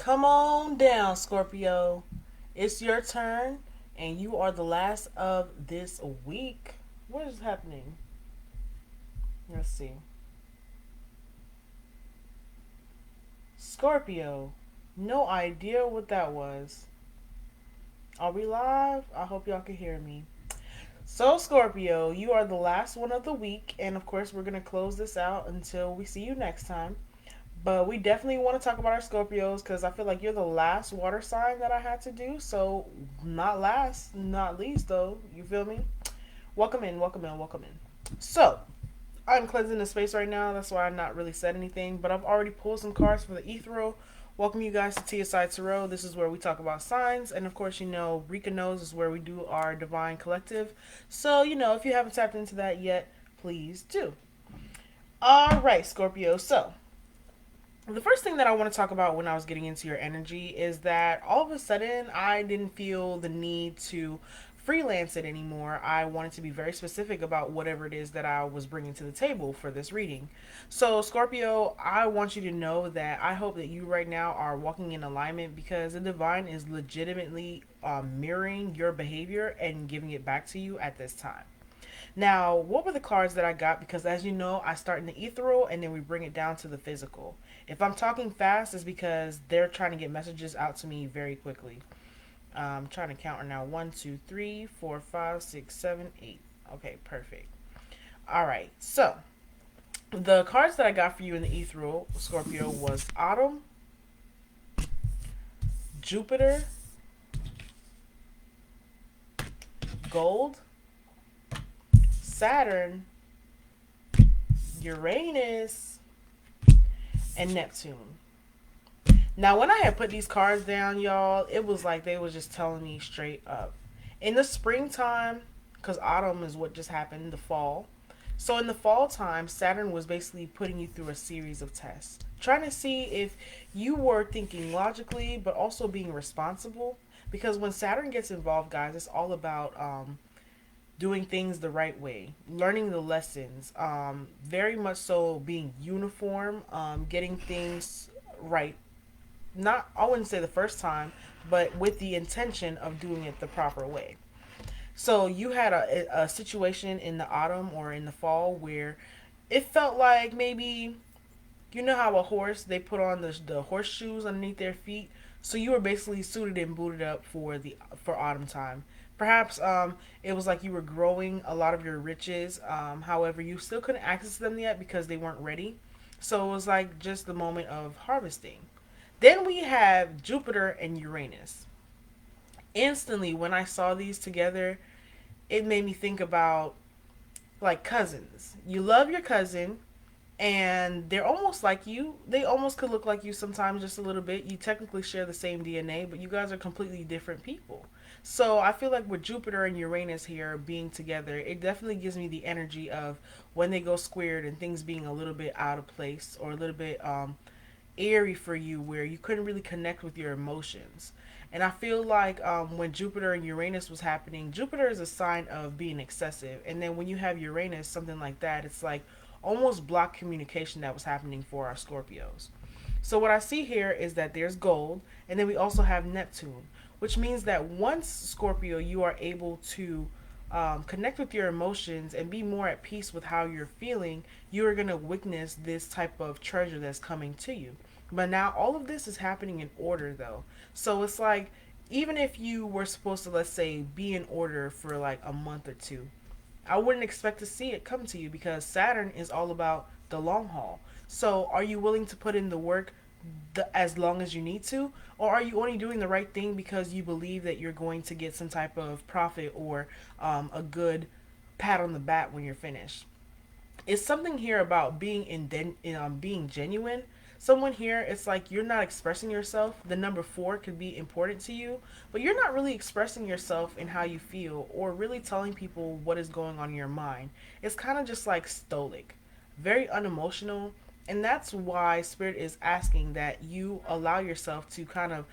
Come on down, Scorpio. It's your turn, and you are the last of this week. What is happening? Let's see. Scorpio. No idea what that was. Are we live? I hope y'all can hear me. So, Scorpio, you are the last one of the week, and of course, we're going to close this out until we see you next time. But we definitely want to talk about our Scorpios because I feel like you're the last water sign that I had to do. So, not last, not least, though. You feel me? Welcome in, welcome in, welcome in. So, I'm cleansing the space right now. That's why I've not really said anything. But I've already pulled some cards for the ethereal. Welcome you guys to TiyeSiya Tarot. This is where we talk about signs. And of course, Rika knows is where we do our divine collective. So, if you haven't tapped into that yet, please do. All right, Scorpio. So, the first thing that I want to talk about when I was getting into your energy is that all of a sudden I didn't feel the need to freelance it anymore. I wanted to be very specific about whatever it is that I was bringing to the table for this reading. So, Scorpio, I want you to know that I hope that you right now are walking in alignment because the divine is legitimately mirroring your behavior and giving it back to you at this time. Now, what were the cards that I got? Because as you know, I start in the ethereal and then we bring it down to the physical. If I'm talking fast, it's because they're trying to get messages out to me very quickly. I'm trying to count now. 1, 2, 3, 4, 5, 6, 7, 8. Okay, perfect. All right. So, the cards that I got for you in the ethereal, Scorpio, was Autumn, Jupiter, Gold, Saturn, Uranus, and Neptune. Now, when I had put these cards down, y'all, it was like they was just telling me straight up. In the springtime, because autumn is what just happened, the fall. So in the fall time, Saturn was basically putting you through a series of tests, trying to see if you were thinking logically, but also being responsible. Because when Saturn gets involved, guys, it's all about doing things the right way, learning the lessons, very much so being uniform, getting things right. Not, I wouldn't say the first time, but with the intention of doing it the proper way. So you had a situation in the autumn or in the fall where it felt like maybe, you know how a horse, they put on the horseshoes underneath their feet. So you were basically suited and booted up for autumn time. Perhaps it was like you were growing a lot of your riches. However, you still couldn't access them yet because they weren't ready. So it was like just the moment of harvesting. Then we have Jupiter and Uranus. Instantly, when I saw these together, it made me think about like cousins. You love your cousin, and they're almost like you. They almost could look like you sometimes, just a little bit. You technically share the same DNA, but you guys are completely different people. So I feel like with Jupiter and Uranus here being together, it definitely gives me the energy of when they go squared and things being a little bit out of place or a little bit eerie for you where you couldn't really connect with your emotions. And I feel like when Jupiter and Uranus was happening, Jupiter is a sign of being excessive. And then when you have Uranus, something like that, it's like almost block communication that was happening for our Scorpios. So what I see here is that there's gold, and then we also have Neptune, which means that once Scorpio, you are able to connect with your emotions and be more at peace with how you're feeling, you are going to witness this type of treasure that's coming to you. But now all of this is happening in order, though. So it's like, even if you were supposed to, let's say, be in order for like a month or two, I wouldn't expect to see it come to you because Saturn is all about the long haul. So, are you willing to put in the work as long as you need to? Or are you only doing the right thing because you believe that you're going to get some type of profit or a good pat on the back when you're finished? It's something here about being genuine. Someone here, it's like you're not expressing yourself. The number four could be important to you, but you're not really expressing yourself in how you feel or really telling people what is going on in your mind. It's kind of just like stoic, very unemotional, and that's why Spirit is asking that you allow yourself to kind of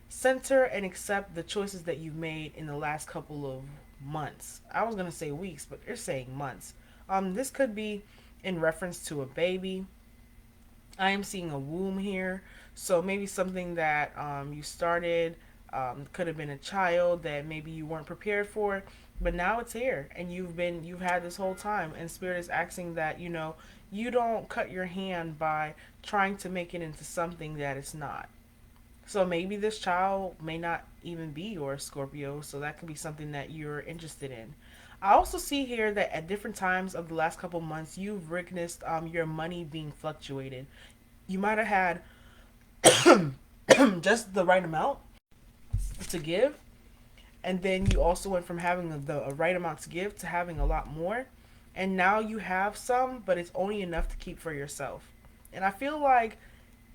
center and accept the choices that you've made in the last couple of months. I was gonna say weeks, but they're saying months. This could be in reference to a baby. I am seeing a womb here. So maybe something that you started could have been a child that maybe you weren't prepared for, but now it's here and you've had this whole time, and spirit is asking that you don't cut your hand by trying to make it into something that it's not. So maybe this child may not even be your Scorpio, so that could be something that you're interested in. I also see here that at different times of the last couple months, you've witnessed your money being fluctuated. You might have had just the right amount to give, and then you also went from having the right amount to give to having a lot more, and now you have some, but it's only enough to keep for yourself. And I feel like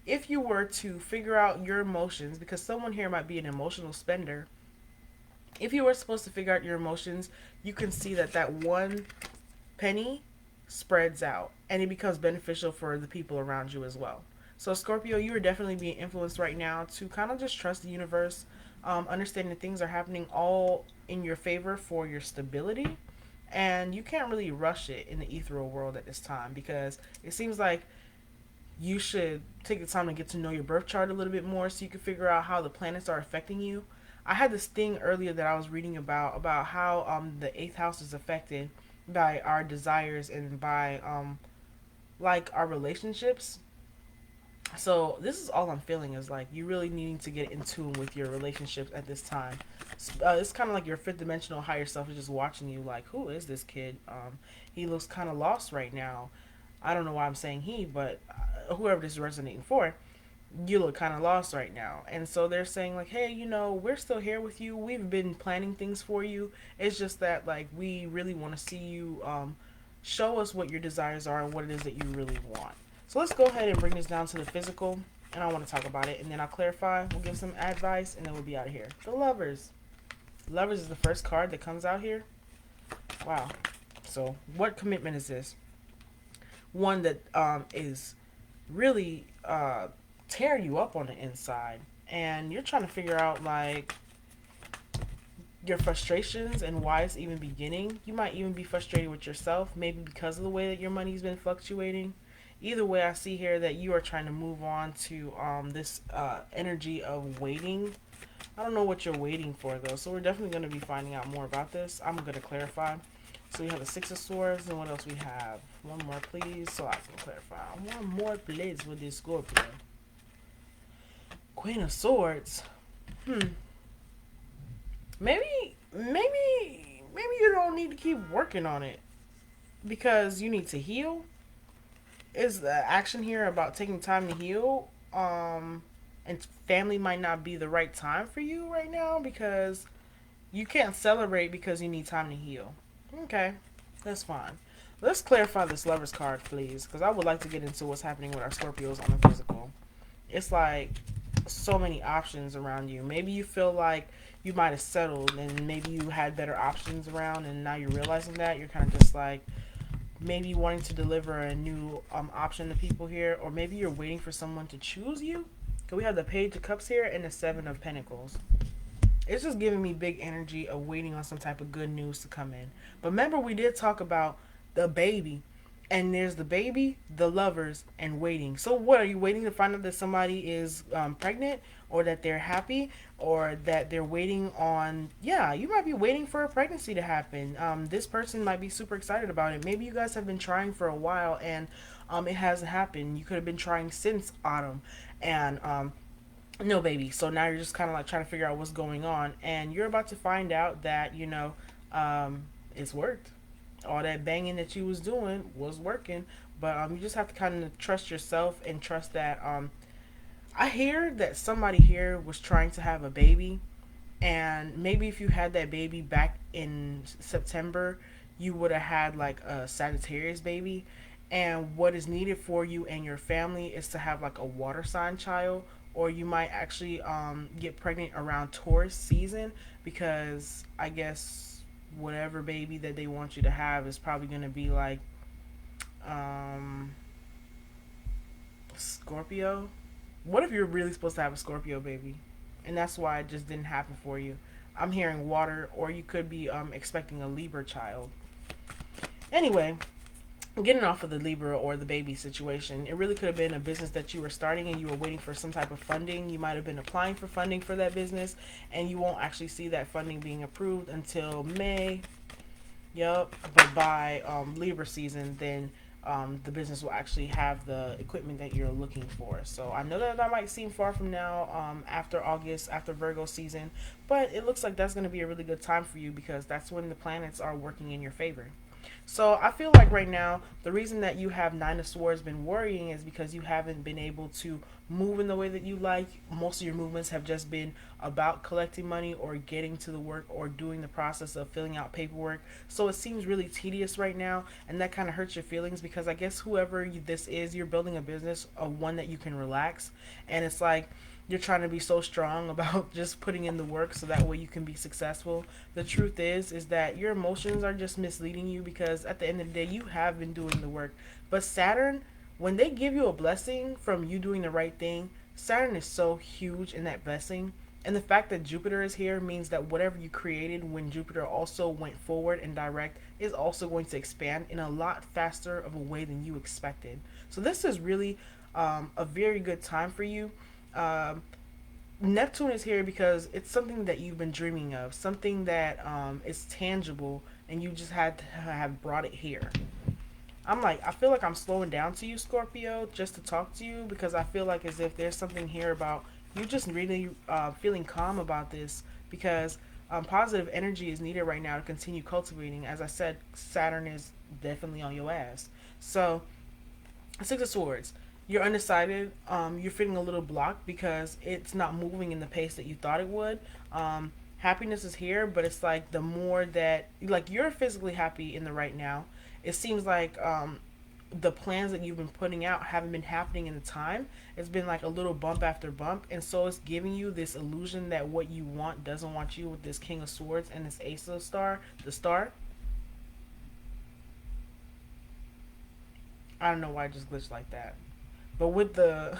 if you were to figure out your emotions, because someone here might be an emotional spender, if you were supposed to figure out your emotions, you can see that that one penny spreads out and it becomes beneficial for the people around you as well. So, Scorpio, you are definitely being influenced right now to kind of just trust the universe, understanding that things are happening all in your favor for your stability. And you can't really rush it in the ethereal world at this time because it seems like you should take the time to get to know your birth chart a little bit more so you can figure out how the planets are affecting you. I had this thing earlier that I was reading about how the eighth house is affected by our desires and by like our relationships. So this is all I'm feeling is like you really needing to get in tune with your relationships at this time. It's kind of like your fifth dimensional higher self is just watching you like, who is this kid? He looks kind of lost right now. I don't know why I'm saying he, but whoever this is resonating for, you look kind of lost right now. And so they're saying like, hey, we're still here with you. We've been planning things for you. It's just that like we really want to see you show us what your desires are and what it is that you really want. So let's go ahead and bring this down to the physical, and I want to talk about it, and then I'll clarify. We'll give some advice, and then we'll be out of here. The Lovers. Lovers is the first card that comes out here. Wow. So what commitment is this? One that is really tearing you up on the inside, and you're trying to figure out like your frustrations and why it's even beginning. You might even be frustrated with yourself, maybe because of the way that your money's been fluctuating. Either way, I see here that you are trying to move on to this energy of waiting. I don't know what you're waiting for though, so we're definitely going to be finding out more about this. I'm going to clarify. So we have the Six of Swords, and what else we have? One more, please, so I can clarify. One more, please, with this Scorpio. Queen of Swords. Maybe you don't need to keep working on it because you need to heal. Is the action here about taking time to heal? And family might not be the right time for you right now because you can't celebrate because you need time to heal. Okay, that's fine. Let's clarify this Lover's card, please, because I would like to get into what's happening with our Scorpios on the physical. It's like so many options around you. Maybe you feel like you might have settled and maybe you had better options around, and now you're realizing that you're kind of just like maybe wanting to deliver a new option to people here, or maybe you're waiting for someone to choose you. Because we have the Page of Cups here and the Seven of Pentacles. It's just giving me big energy of waiting on some type of good news to come in. But remember, we did talk about the baby. And there's the baby, the lovers, and waiting. So what, are you waiting to find out that somebody is pregnant, or that they're happy, or that they're waiting on, yeah, you might be waiting for a pregnancy to happen. This person might be super excited about it. Maybe you guys have been trying for a while and it hasn't happened. You could have been trying since autumn and no baby. So now you're just kind of like trying to figure out what's going on, and you're about to find out that, it's worked. All that banging that you was doing was working, but you just have to kind of trust yourself and trust that I hear that somebody here was trying to have a baby, and maybe if you had that baby back in September, you would have had like a Sagittarius baby. And what is needed for you and your family is to have like a water sign child, or you might actually get pregnant around Taurus season, because I guess whatever baby that they want you to have is probably going to be like Scorpio. What if you're really supposed to have a Scorpio baby and that's why it just didn't happen for you? I'm hearing water, or you could be expecting a Libra child. Anyway, getting off of the Libra or the baby situation, it really could have been a business that you were starting and you were waiting for some type of funding. You might have been applying for funding for that business, and you won't actually see that funding being approved until May. Yep. But by Libra season, then the business will actually have the equipment that you're looking for. So I know that that might seem far from now, after August, after Virgo season, but it looks like that's going to be a really good time for you because that's when the planets are working in your favor. So I feel like right now the reason that you have Nine of Swords been worrying is because you haven't been able to move in the way that you like. Most of your movements have just been about collecting money or getting to the work or doing the process of filling out paperwork. So it seems really tedious right now, and that kind of hurts your feelings because I guess whoever this is, you're building a business, one that you can relax, and it's like you're trying to be so strong about just putting in the work so that way you can be successful. The truth is that your emotions are just misleading you because at the end of the day you have been doing the work. But Saturn, when they give you a blessing from you doing the right thing, Saturn is so huge in that blessing. And the fact that Jupiter is here means that whatever you created when Jupiter also went forward and direct is also going to expand in a lot faster of a way than you expected. So this is really a very good time for you. um, Neptune is here because it's something that you've been dreaming of, something that is tangible, and you just had to have brought it here. I feel like I'm slowing down to you, Scorpio, just to talk to you because I feel like as if there's something here about you just really feeling calm about this because positive energy is needed right now to continue cultivating. As I said, Saturn is definitely on your ass. So, Six of Swords. You're undecided. You're feeling a little blocked because it's not moving in the pace that you thought it would. Happiness is here, but it's like the more that like you're physically happy in the right now, it seems like the plans that you've been putting out haven't been happening in the time. It's been like a little bump after bump, and so it's giving you this illusion that what you want doesn't want you with this King of Swords and this Ace of Star, the Star. I don't know why I just glitched like that. But with the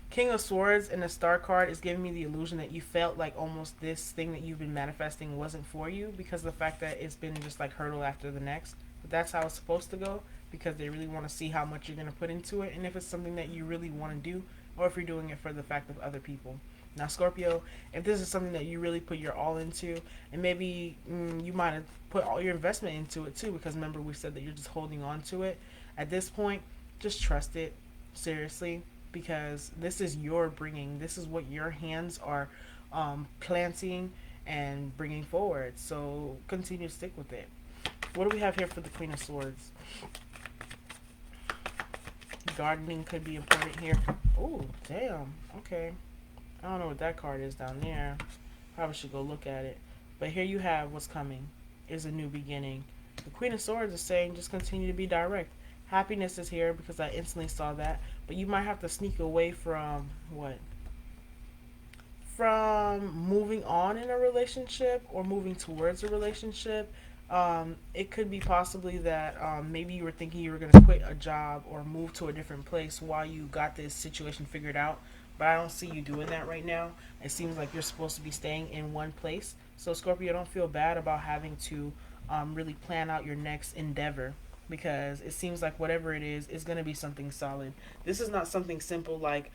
King of Swords and the Star card, is giving me the illusion that you felt like almost this thing that you've been manifesting wasn't for you because of the fact that it's been just like hurdle after the next. But that's how it's supposed to go because they really want to see how much you're going to put into it and if it's something that you really want to do or if you're doing it for the fact of other people. Now, Scorpio, if this is something that you really put your all into, and maybe you might have put all your investment into it too, because remember we said that you're just holding on to it. At this point, just trust it seriously because this is your bringing. This is what your hands are planting and bringing forward. So continue to stick with it. What do we have here for the Queen of Swords? Gardening could be important here. Oh, damn. Okay. I don't know what that card is down there. Probably should go look at it. But here you have what's coming is a new beginning. The Queen of Swords is saying just continue to be direct. Happiness is here because I instantly saw that. But you might have to sneak away from what? From moving on in a relationship or moving towards a relationship. It could be possibly that maybe you were thinking you were going to quit a job or move to a different place while you got this situation figured out. But I don't see you doing that right now. It seems like you're supposed to be staying in one place. So, Scorpio, don't feel bad about having to really plan out your next endeavor because it seems like whatever it is going to be something solid. This is not something simple like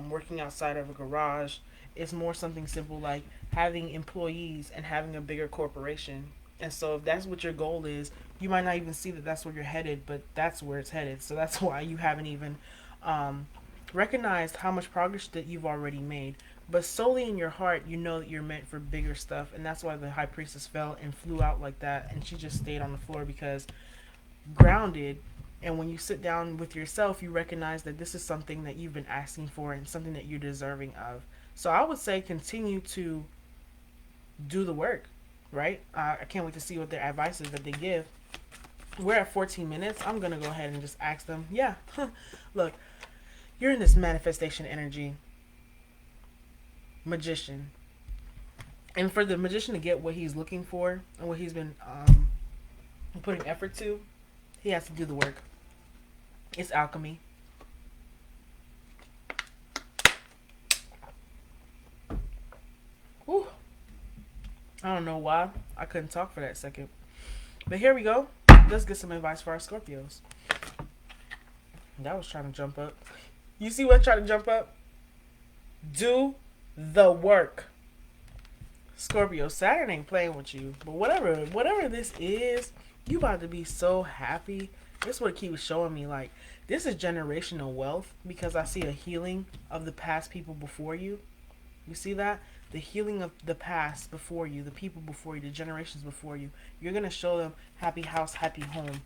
working outside of a garage. It's more something simple like having employees and having a bigger corporation. And so, if that's what your goal is, you might not even see that that's where you're headed, but that's where it's headed. So, that's why you haven't even recognized how much progress that you've already made. But solely in your heart, you know that you're meant for bigger stuff. And that's why the High Priestess fell and flew out like that. And she just stayed on the floor because grounded. And when you sit down with yourself, you recognize that this is something that you've been asking for and something that you're deserving of. So I would say continue to do the work, right? I can't wait to see what their advice is that they give. We're at 14 minutes. I'm going to go ahead and just ask them, yeah, look, you're in this manifestation energy. Magician. And for the magician to get what he's looking for and what he's been putting effort to, he has to do the work. It's alchemy. Whew. I don't know why I couldn't talk for that second. But here we go. Let's get some advice for our Scorpios. That was trying to jump up. You see what trying to jump up? Do the work. Scorpio, Saturn ain't playing with you. But whatever this is, you about to be so happy. This what it keeps showing me. Like, this is generational wealth because I see a healing of the past people before you. You see that? The healing of the past before you, the people before you, the generations before you. You're going to show them happy house, happy home.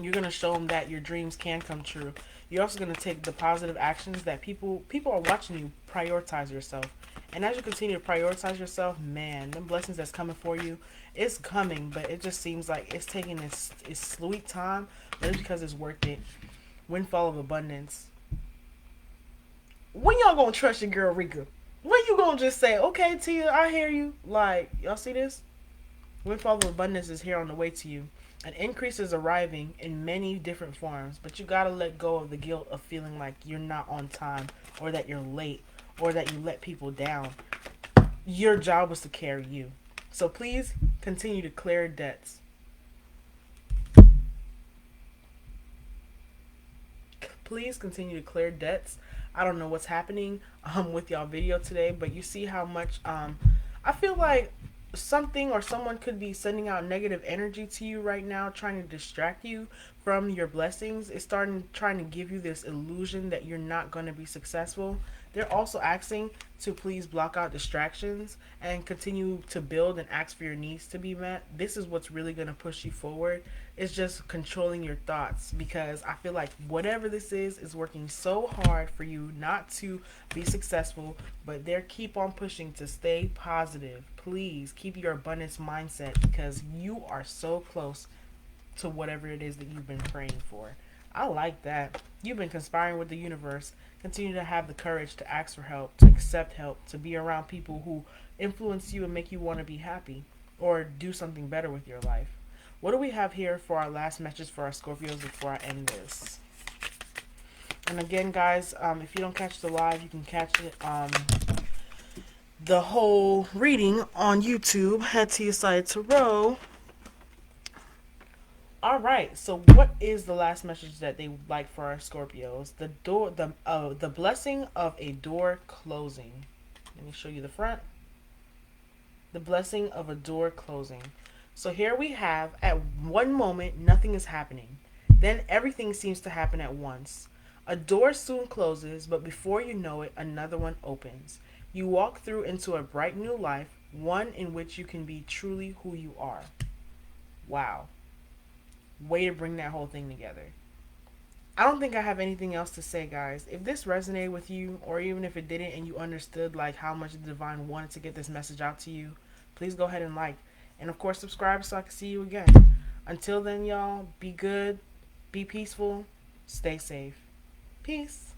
You're going to show them that your dreams can come true. You're also going to take the positive actions that people are watching you prioritize yourself. And as you continue to prioritize yourself, man, them blessings that's coming for you, it's coming, but it just seems like it's taking its sweet time, but it's because it's worth it. Windfall of abundance. When y'all gonna trust your girl Rika? When you gonna just say, okay, Tia, I hear you? Like, y'all see this? Windfall of abundance is here on the way to you. An increase is arriving in many different forms, but you gotta let go of the guilt of feeling like you're not on time, or that you're late, or that you let people down. Your job was to carry you. So please continue to clear debts. Please continue to clear debts. I don't know what's happening with y'all video today, but you see how much I feel like something or someone could be sending out negative energy to you right now, trying to distract you from your blessings. It's starting trying to give you this illusion that you're not going to be successful. They're also asking to please block out distractions and continue to build and ask for your needs to be met. This is what's really going to push you forward. It's just controlling your thoughts, because I feel like whatever this is working so hard for you not to be successful, but they keep on pushing to stay positive. Please keep your abundance mindset, because you are so close to whatever it is that you've been praying for. I like that. You've been conspiring with the universe. Continue to have the courage to ask for help, to accept help, to be around people who influence you and make you want to be happy or do something better with your life. What do we have here for our last message for our Scorpios before I end this? And again, guys, if you don't catch the live, you can catch it the whole reading on YouTube. Head to TiyeSiya Tarot. All right. So, what is the last message that they would like for our Scorpios? The blessing of a door closing. Let me show you the front. The blessing of a door closing. So here we have, at one moment, nothing is happening. Then everything seems to happen at once. A door soon closes, but before you know it, another one opens. You walk through into a bright new life, one in which you can be truly who you are. Wow. Way to bring that whole thing together. I don't think I have anything else to say, guys. If this resonated with you, or even if it didn't and you understood like how much the divine wanted to get this message out to you, please go ahead and like. And of course, subscribe so I can see you again. Until then, y'all, be good, be peaceful, stay safe. Peace.